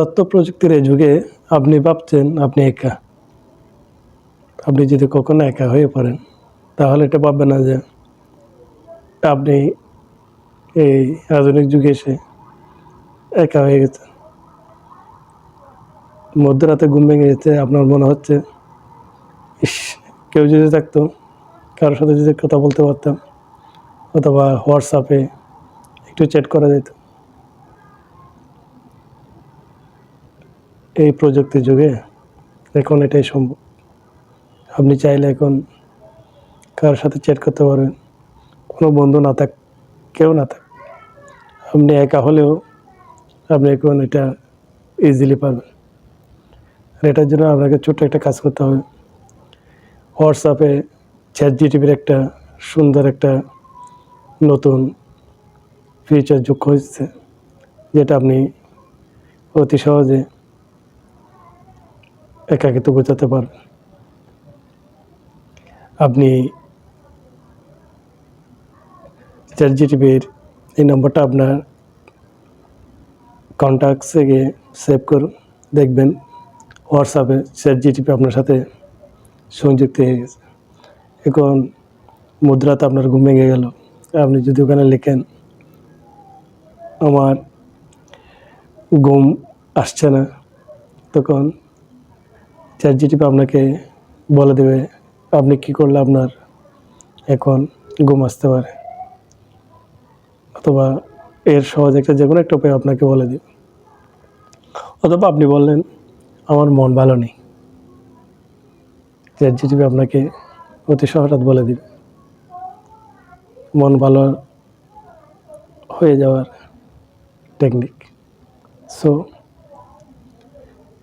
তথ্য প্রযুক্তির এই যুগে আপনি ভাবছেন আপনি একা। আপনি যদি কখনো একা হয়ে পড়েন তাহলে এটা ভাববেন না যে আপনি এই আধুনিক যুগে এসে একা হয়ে গেছেন। মধ্যরাতে ঘুম ভেঙে গেছে, আপনার মনে হচ্ছে ইস, কেউ যদি থাকতো, কারোর সাথে যদি কথা বলতে পারতাম, অথবা হোয়াটসঅ্যাপে একটু চ্যাট করা যেত। এই প্রযুক্তির যুগে এখন এটাই সম্ভব। আপনি চাইলে এখন কারোর সাথে চ্যাট করতে পারবেন, কোনো বন্ধু না থাক, কেউ না থাক, আপনি একা হলেও আপনি এখন এটা ইজিলি পারবেন। আর এটার জন্য আপনাকে ছোট্ট একটা কাজ করতে হবে। হোয়াটসঅ্যাপে ChatGPTর একটা সুন্দর একটা নতুন ফিচার যোগ হয়েছে, যেটা আপনি অতি সহজে একাকিত্ব বোঝাতে পারবেন। আপনি ChatGPTর এই নম্বরটা আপনার কন্ট্যাক্টসে গিয়ে সেভ করুন, দেখবেন হোয়াটসঅ্যাপে ChatGPT আপনার সাথে সংযুক্ত হয়ে গেছে। এখন মধ্যরাতে আপনার ঘুম ভেঙে গেল, আপনি যদি ওখানে লেখেন আমার ঘুম আসছে না, তখন ChatGPT আপনাকে বলে দেবে আপনি কী করলে আপনার এখন ঘুম আসতে পারে, অথবা এর সহজ একটা যে কোনো একটা উপায় আপনাকে বলে দেবে। অথবা আপনি বললেন আমার মন ভালো নেই, ChatGPT আপনাকে অতি সহজে বলে দেবে মন ভালো হয়ে যাওয়ার টেকনিক। সো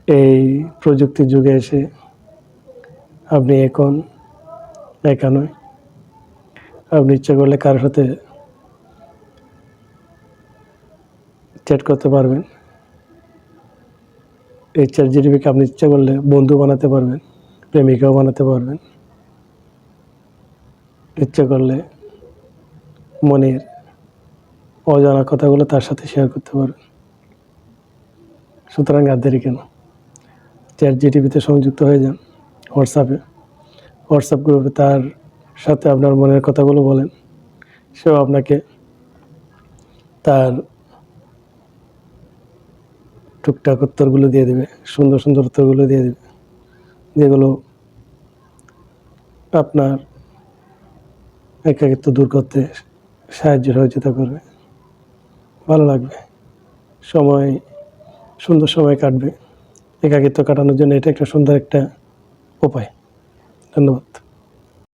এই প্রযুক্তির যুগে এসে আপনি এখন একা নয়, আপনি ইচ্ছা করলে কারোর সাথে চ্যাট করতে পারবেন। এই ChatGPTকে আপনি ইচ্ছা করলে বন্ধু বানাতে পারবেন, প্রেমিকাও বানাতে পারবেন, ইচ্ছা করলে মনের অজানা কথাগুলো তার সাথে শেয়ার করতে পারবেন। সুতরাং আর দেরি কেন, ChatGPTতে সংযুক্ত হয়ে যান হোয়াটসঅ্যাপ গ্রুপে, তার সাথে আপনার মনের কথাগুলো বলেন, সেও আপনাকে তার টুকটাক উত্তরগুলো দিয়ে দেবে, সুন্দর সুন্দর উত্তরগুলো দিয়ে দেবে, যেগুলো আপনার একাকিত্ব দূর করতে সহযোগিতা করবে, ভালো লাগবে, সুন্দর সময় কাটবে। একাকিত্ব কাটানোর জন্য এটা একটা সুন্দর একটা উপায়। ধন্যবাদ।